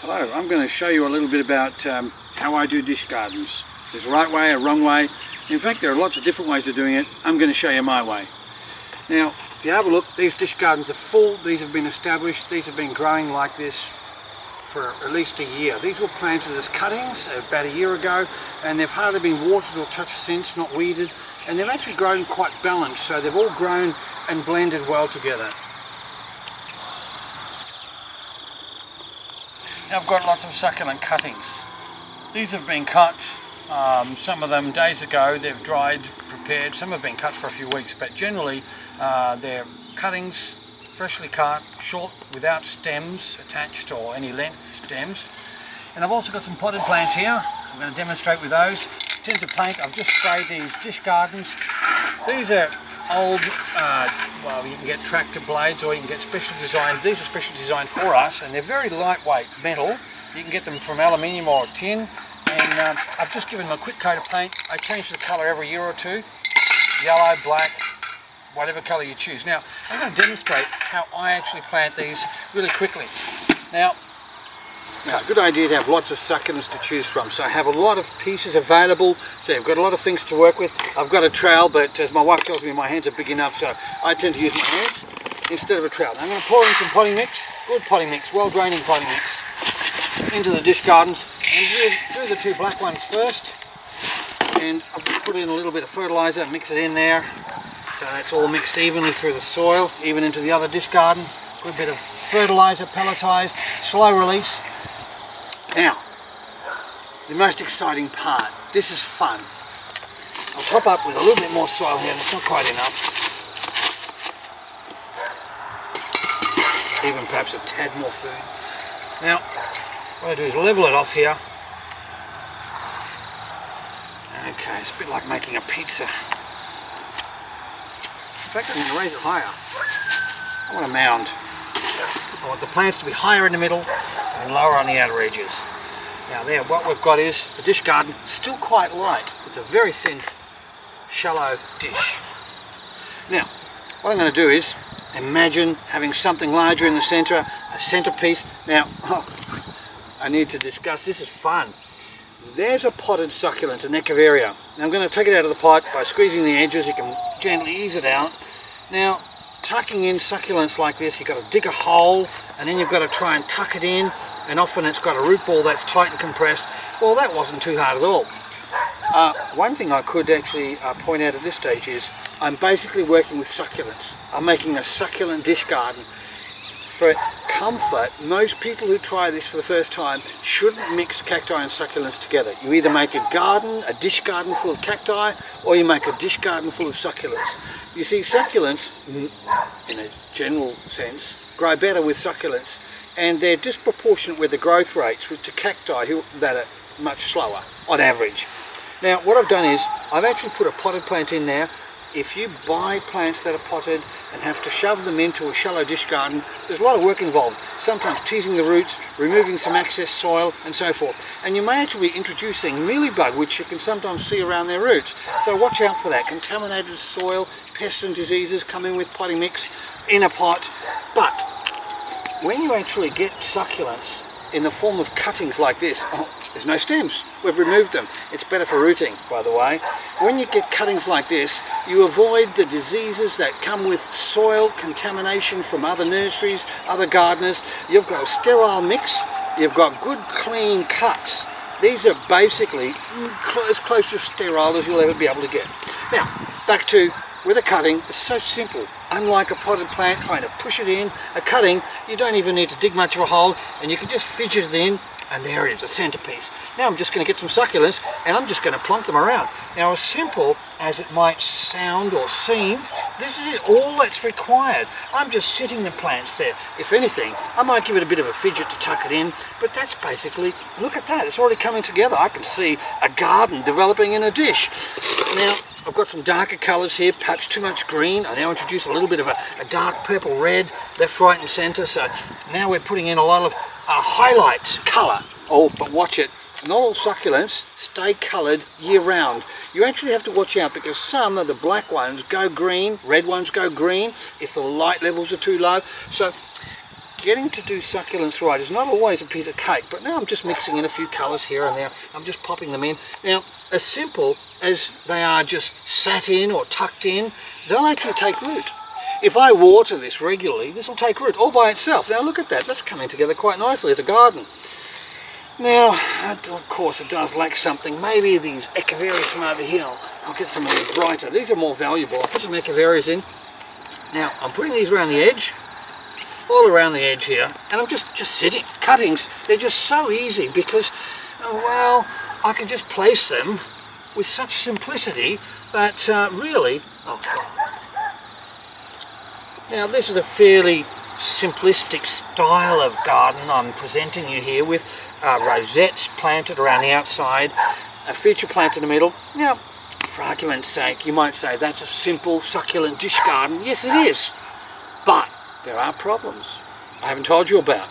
Hello, I'm going to show you a little bit about how I do dish gardens. There's a right way, a wrong way. In fact, there are lots of different ways of doing it. I'm going to show you my way. Now, if you have a look, these dish gardens are full. These have been established. These have been growing like this for at least a year. These were planted as cuttings about a year ago, and they've hardly been watered or touched since, not weeded. And they've actually grown quite balanced, so they've all grown and blended well together. Now I've got lots of succulent cuttings. These have been cut, some of them days ago. They've dried, prepared. Some have been cut for a few weeks, but generally they're cuttings, freshly cut, short, without stems attached or any length stems. And I've also got some potted plants here. I'm going to demonstrate with those. In terms of paint, I've just sprayed these dish gardens. These are old, well, you can get tractor blades or you can get special designs. These are special designed for us, and they're very lightweight metal. You can get them from aluminium or tin, and I've just given them a quick coat of paint. I change the colour every year or two, yellow, black, whatever colour you choose. Now, I'm going to demonstrate how I actually plant these really quickly. Now, it's a good idea to have lots of succulents to choose from. So I have a lot of pieces available, so I've got a lot of things to work with. I've got a trowel, but as my wife tells me, my hands are big enough, so I tend to use my hands instead of a trowel. Now I'm going to pour in some potting mix, good potting mix, well draining potting mix, into the dish gardens. And do the two black ones first, and I'll put in a little bit of fertiliser and mix it in there, so that's all mixed evenly through the soil, even into the other dish garden. Good bit of fertiliser, pelletised, slow release. Now, the most exciting part, this is fun. I'll top up with a little bit more soil here, and it's not quite enough. Even perhaps a tad more food. Now, what I do is level it off here. Okay, it's a bit like making a pizza. In fact, I'm going to raise it higher. I want a mound. I want the plants to be higher in the middle and lower on the outer edges. Now there, what we've got is a dish garden, still quite light. It's a very thin, shallow dish. Now, what I'm going to do is imagine having something larger in the centre, a centrepiece. Now, I need to discuss, this is fun. There's a potted succulent, a Neckvaria. Now I'm going to take it out of the pot by squeezing the edges. You can gently ease it out. Now, tucking in succulents like this, you've got to dig a hole, and then you've got to try and tuck it in, and often it's got a root ball that's tight and compressed. Well, that wasn't too hard at all. One thing I could actually point out at this stage is I'm basically working with succulents. I'm making a succulent dish garden. For comfort, most people who try this for the first time shouldn't mix cacti and succulents together. You either make a garden, a dish garden full of cacti, or you make a dish garden full of succulents. You see, succulents, in a general sense, grow better with succulents, and they're disproportionate with the growth rates to cacti that are much slower, on average. Now, what I've done is, I've actually put a potted plant in there. If you buy plants that are potted and have to shove them into a shallow dish garden, there's a lot of work involved. Sometimes teasing the roots, removing some excess soil, and so forth. And you may actually be introducing mealybug, which you can sometimes see around their roots. So watch out for that. Contaminated soil, pests and diseases come in with potting mix in a pot. But when you actually get succulents in the form of cuttings like this, there's no stems. We've removed them. It's better for rooting, by the way. When you get cuttings like this, you avoid the diseases that come with soil contamination from other nurseries, other gardeners. You've got a sterile mix. You've got good, clean cuts. These are basically as close to sterile as you'll ever be able to get. Now, back to with a cutting, it's so simple. Unlike a potted plant trying to push it in, a cutting, you don't even need to dig much of a hole, and you can just fidget it in, and there it is, a centerpiece. Now I'm just going to get some succulents, and I'm just going to plonk them around. Now, as simple as it might sound or seem, this is all that's required. I'm just sitting the plants there. If anything, I might give it a bit of a fidget to tuck it in, but that's basically, look at that, it's already coming together. I can see a garden developing in a dish. Now, I've got some darker colours here, perhaps too much green. I now introduce a little bit of a dark purple red, left, right and centre. So now we're putting in a lot of highlights, colour. Oh, but watch it. Not all succulents stay coloured year round. You actually have to watch out because some of the black ones go green, red ones go green if the light levels are too low. So getting to do succulents right is not always a piece of cake, but now I'm just mixing in a few colours here and there. I'm just popping them in. Now, as simple as they are just sat in or tucked in, they'll actually take root. If I water this regularly, this will take root all by itself. Now look at that, that's coming together quite nicely as a garden. Now, of course it does lack something. Maybe these echeverias from over here, I'll get some more brighter. These are more valuable. I'll put some echeverias in. Now, I'm putting these around the edge, all around the edge here, and I'm just sitting. Cuttings, they're just so easy because, well, I can just place them with such simplicity that really, oh God. Now this is a fairly simplistic style of garden I'm presenting you here with rosettes planted around the outside, a feature plant in the middle. Now, for argument's sake, you might say that's a simple succulent dish garden. Yes, it is, but there are problems I haven't told you about.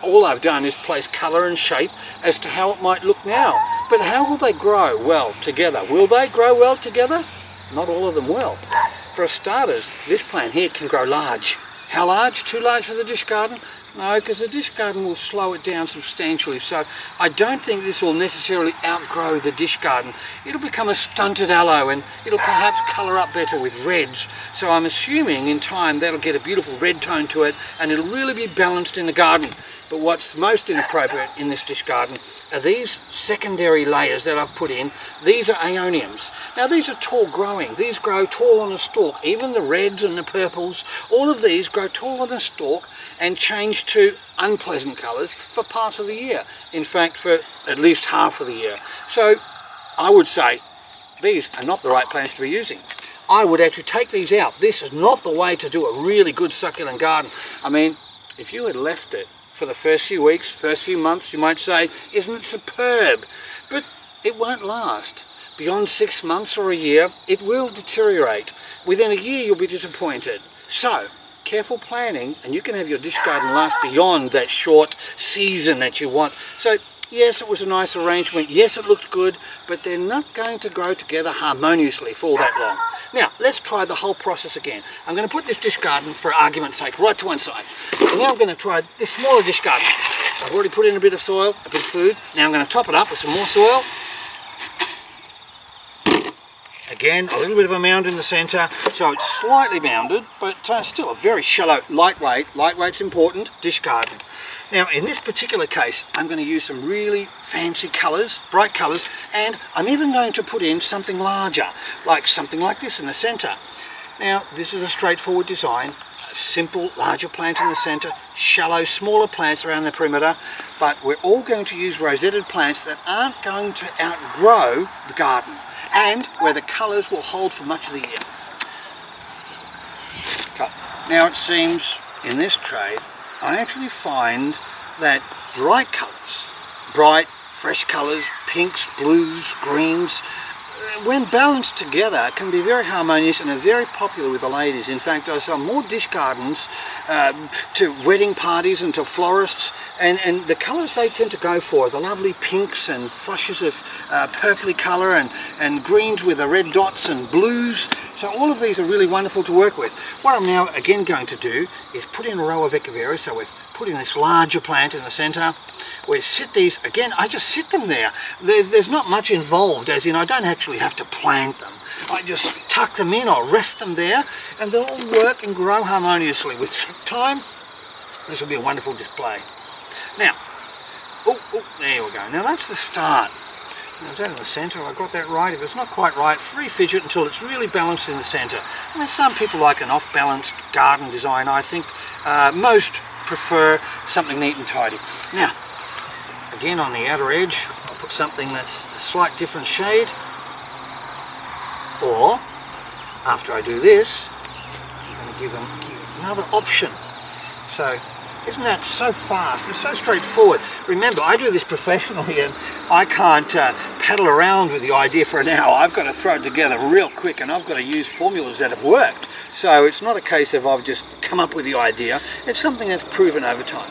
All I've done is place colour and shape as to how it might look now. But how will they grow well together? Will they grow well together? Not all of them will. For starters, this plant here can grow large. How large? Too large for the dish garden? No, because the dish garden will slow it down substantially. So I don't think this will necessarily outgrow the dish garden. It'll become a stunted aloe and it'll perhaps colour up better with reds. So I'm assuming in time that'll get a beautiful red tone to it and it'll really be balanced in the garden. But what's most inappropriate in this dish garden are these secondary layers that I've put in. These are aeoniums. Now these are tall growing. These grow tall on a stalk. Even the reds and the purples, all of these grow tall on a stalk and change to unpleasant colours for parts of the year. In fact, for at least half of the year. So I would say these are not the right plants to be using. I would actually take these out. This is not the way to do a really good succulent garden. I mean, if you had left it for the first few weeks, first few months, you might say, isn't it superb? But it won't last. Beyond 6 months or a year, it will deteriorate. Within a year, you'll be disappointed. So, careful planning, and you can have your dish garden last beyond that short season that you want. So, yes, it was a nice arrangement. Yes, it looked good, but they're not going to grow together harmoniously for all that long. Now, let's try the whole process again. I'm going to put this dish garden, for argument's sake, right to one side. And now I'm going to try this smaller dish garden. I've already put in a bit of soil, a bit of food. Now I'm going to top it up with some more soil. Again, a little bit of a mound in the centre, so it's slightly mounded, but still a very shallow, lightweight. Lightweight's important, dish garden. Now, in this particular case, I'm going to use some really fancy colours, bright colours, and I'm even going to put in something larger, like something like this in the centre. Now, this is a straightforward design, a simple, larger plant in the centre, shallow, smaller plants around the perimeter, but we're all going to use rosetted plants that aren't going to outgrow the garden, and where the colours will hold for much of the year. Okay. Now, it seems in this trade, I actually find that bright colours, bright, fresh colours, pinks, blues, greens, when balanced together can be very harmonious and are very popular with the ladies. In fact, I sell more dish gardens to wedding parties and to florists, and the colours they tend to go for are the lovely pinks and flushes of purpley colour and greens with the red dots and blues. So all of these are really wonderful to work with. What I'm now again going to do is put in a row of echeverias. So we've put in this larger plant in the centre. We sit these, again, I just sit them there. There's not much involved, as in I don't actually have to plant them. I just tuck them in or rest them there, and they'll all work and grow harmoniously. With time, this will be a wonderful display. Now, there we go. Now that's the start. Was that in the centre? I got that right. If it's not quite right, free fidget until it's really balanced in the centre. I mean, some people like an off-balanced garden design. I think most prefer something neat and tidy. Now, again on the outer edge, I'll put something that's a slight different shade. Or, after I do this, I'm going to give them another option. So, isn't that so fast? It's so straightforward. Remember, I do this professionally and I can't paddle around with the idea for an hour. I've got to throw it together real quick, and I've got to use formulas that have worked. So it's not a case of I've just come up with the idea. It's something that's proven over time.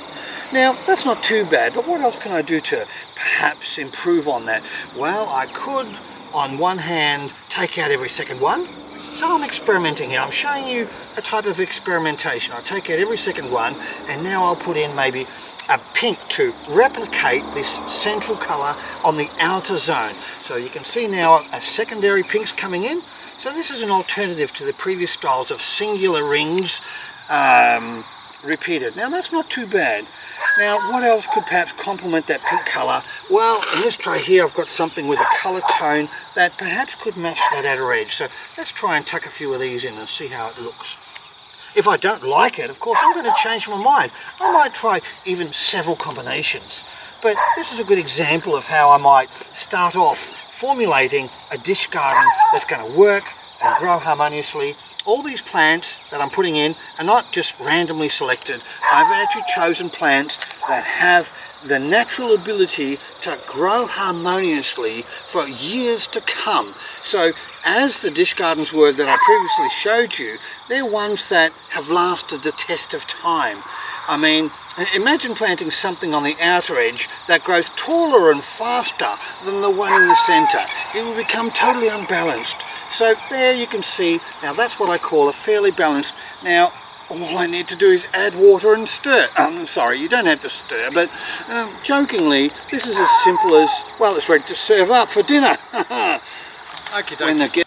Now, that's not too bad, but what else can I do to perhaps improve on that? Well, I could, on one hand, take out every second one. So I'm experimenting here. I'm showing you a type of experimentation. I take out every second one, and now I'll put in maybe a pink to replicate this central colour on the outer zone. So you can see now a secondary pink's coming in. So this is an alternative to the previous styles of singular rings repeated. Now that's not too bad. Now what else could perhaps complement that pink colour? Well, in this tray here I've got something with a colour tone that perhaps could match that outer edge. So let's try and tuck a few of these in and see how it looks. If I don't like it, of course, I'm going to change my mind. I might try even several combinations. But this is a good example of how I might start off formulating a dish garden that's going to work and grow harmoniously. All these plants that I'm putting in are not just randomly selected. I've actually chosen plants that have the natural ability to grow harmoniously for years to come. So as the dish gardens were that I previously showed you, they're ones that have lasted the test of time. I mean, imagine planting something on the outer edge that grows taller and faster than the one in the centre. It will become totally unbalanced. So there you can see, now that's what I call a fairly balanced. Now all I need to do is add water and stir. I'm sorry, you don't have to stir, but jokingly, this is as simple as, well, it's ready to serve up for dinner. Okay.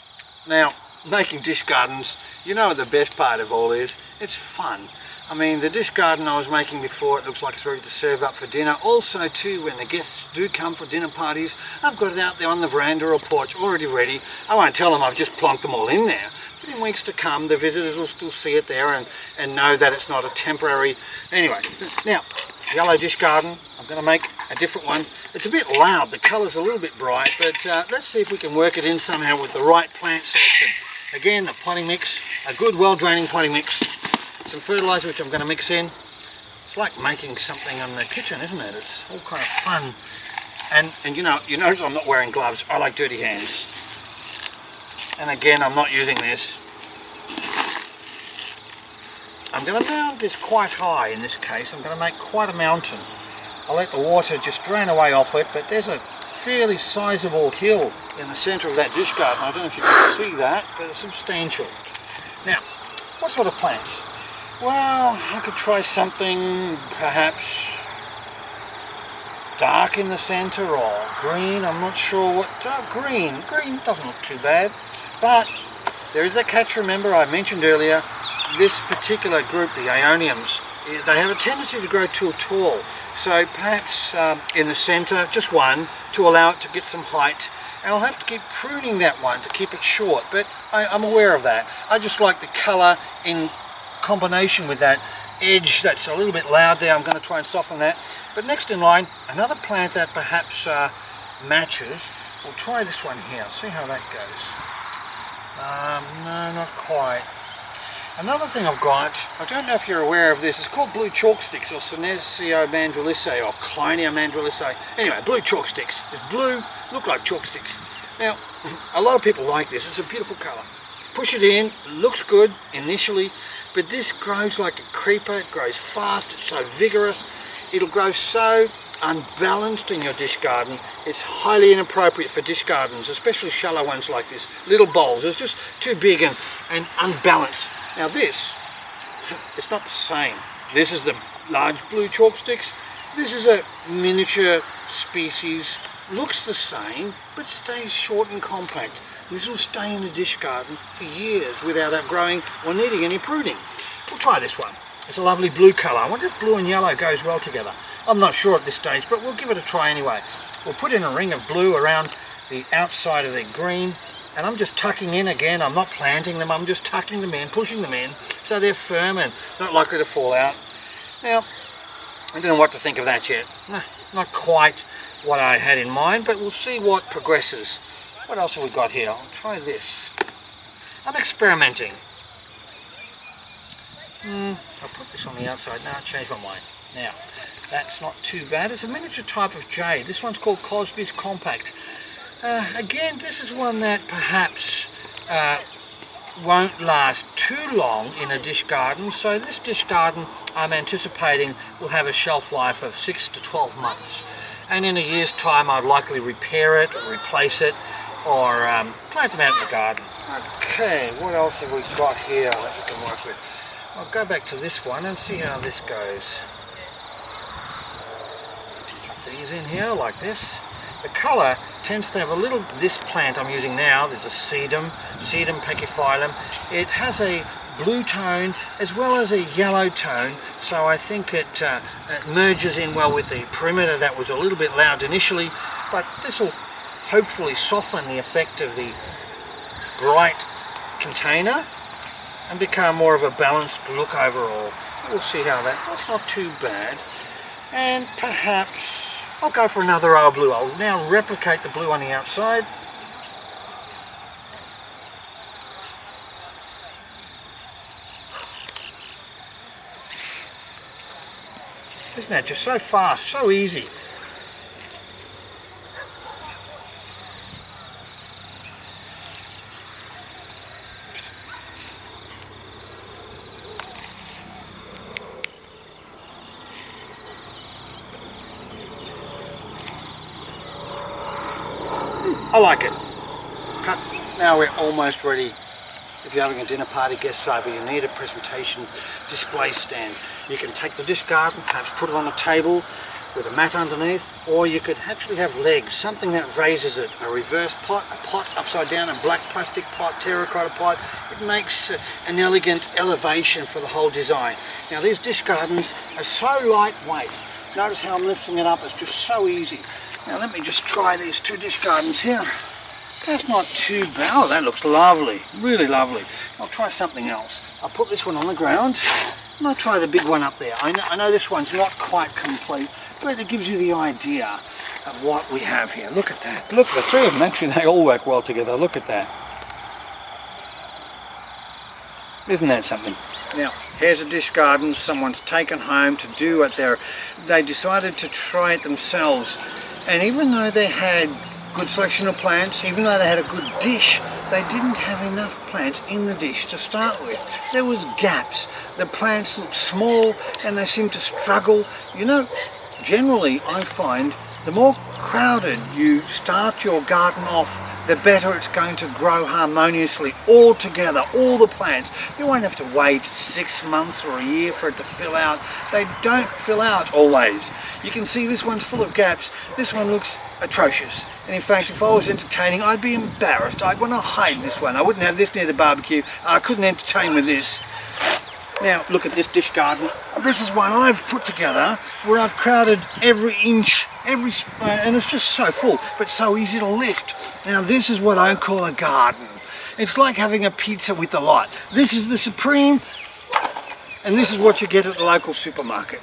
Now, making dish gardens, you know what the best part of all is? It's fun. I mean, the dish garden I was making before, it looks like it's ready to serve up for dinner. Also too, when the guests do come for dinner parties, I've got it out there on the veranda or porch already ready. I won't tell them I've just plonked them all in there. But in weeks to come, the visitors will still see it there and know that it's not a temporary... Anyway, now, yellow dish garden, I'm going to make a different one. It's a bit loud, the colour's a little bit bright, but let's see if we can work it in somehow with the right plant selection. Again, the potting mix, a good well-draining potting mix. Some fertiliser which I'm going to mix in. It's like making something in the kitchen, isn't it? It's all kind of fun. And you notice I'm not wearing gloves. I like dirty hands. And again, I'm not using this. I'm going to mount this quite high in this case. I'm going to make quite a mountain. I'll let the water just drain away off it, but there's a fairly sizable hill in the centre of that dish garden. I don't know if you can see that, but it's substantial. Now, what sort of plants? Well, I could try something perhaps dark in the centre or green. I'm not sure what. Green doesn't look too bad, but there is a catch. Remember, I mentioned earlier, this particular group, the Aeoniums, they have a tendency to grow too tall. So perhaps in the centre, just one, to allow it to get some height. And I'll have to keep pruning that one to keep it short, but I'm aware of that. I just like the colour in combination with that edge that's a little bit loud there. I'm going to try and soften that. But next in line, another plant that perhaps matches. We'll try this one here, see how that goes. No, not quite. Another thing I've got, I don't know if you're aware of this, it's called blue chalk sticks, or Senecio mandrilisae, or Clonia mandrilisae. Anyway, blue chalk sticks. It's blue, look like chalk sticks. Now, a lot of people like this. It's a beautiful colour. Push it in, looks good initially, but this grows like a creeper. It grows fast, it's so vigorous. It'll grow so unbalanced in your dish garden. It's highly inappropriate for dish gardens, especially shallow ones like this. Little bowls, it's just too big and unbalanced. Now this, it's not the same. This is the large blue chalk sticks. This is a miniature species. Looks the same, but stays short and compact. This will stay in the dish garden for years without outgrowing or needing any pruning. We'll try this one. It's a lovely blue colour. I wonder if blue and yellow goes well together. I'm not sure at this stage, but we'll give it a try anyway. We'll put in a ring of blue around the outside of the green, and I'm just tucking in again. I'm not planting them, I'm just tucking them in, pushing them in, so they're firm and not likely to fall out. Now, I don't know what to think of that yet. Not quite what I had in mind, but we'll see what progresses. What else have we got here? I'll try this. I'm experimenting. I'll put this on the outside now. I'll change my mind. Now, that's not too bad. It's a miniature type of jade. This one's called Cosby's Compact. Again, this is one that perhaps won't last too long in a dish garden. So this dish garden, I'm anticipating, will have a shelf life of 6 to 12 months. And in a year's time, I'd likely repair it or replace it. or plant them out in the garden. Okay, what else have we got here that we can work with? I'll go back to this one and see how this goes. Tuck these in here like this. The colour tends to have a little, this plant I'm using now, there's a sedum pachyphyllum. It has a blue tone as well as a yellow tone, so I think it merges in well with the perimeter that was a little bit loud initially, but this will hopefully soften the effect of the bright container and become more of a balanced look overall. We'll see how that's not too bad. And perhaps I'll go for another row of blue. I'll now replicate the blue on the outside. Isn't that just so fast, so easy? I like it. Cut. Now we're almost ready. If you're having a dinner party, guests over, you need a presentation display stand. You can take the dish garden, perhaps put it on a table with a mat underneath, or you could actually have legs, something that raises it, a reverse pot, a pot upside down, a black plastic pot, terracotta pot. It makes an elegant elevation for the whole design. Now these dish gardens are so lightweight. Notice how I'm lifting it up, it's just so easy. Now let me just try these two dish gardens here. That's not too bad. Oh, that looks lovely, really lovely. I'll try something else. I'll put this one on the ground and I'll try the big one up there. I know this one's not quite complete, but it gives you the idea of what we have here. Look at that. Look, the three of them, actually, they all work well together. Look at that. Isn't that something? Now, here's a dish garden someone's taken home to do what they decided to try it themselves. And even though they had good selection of plants, even though they had a good dish, they didn't have enough plants in the dish to start with. There was gaps. The plants looked small and they seemed to struggle. You know, generally I find the more crowded you start your garden off, the better it's going to grow harmoniously all together, all the plants. You won't have to wait 6 months or a year for it to fill out. They don't fill out always. You can see this one's full of gaps. This one looks atrocious. And in fact, if I was entertaining, I'd be embarrassed. I'd want to hide this one. I wouldn't have this near the barbecue. I couldn't entertain with this. Now, look at this dish garden. This is one I've put together where I've crowded every inch, and it's just so full, but so easy to lift. Now, this is what I call a garden. It's like having a pizza with a lot. This is the supreme, and this is what you get at the local supermarket.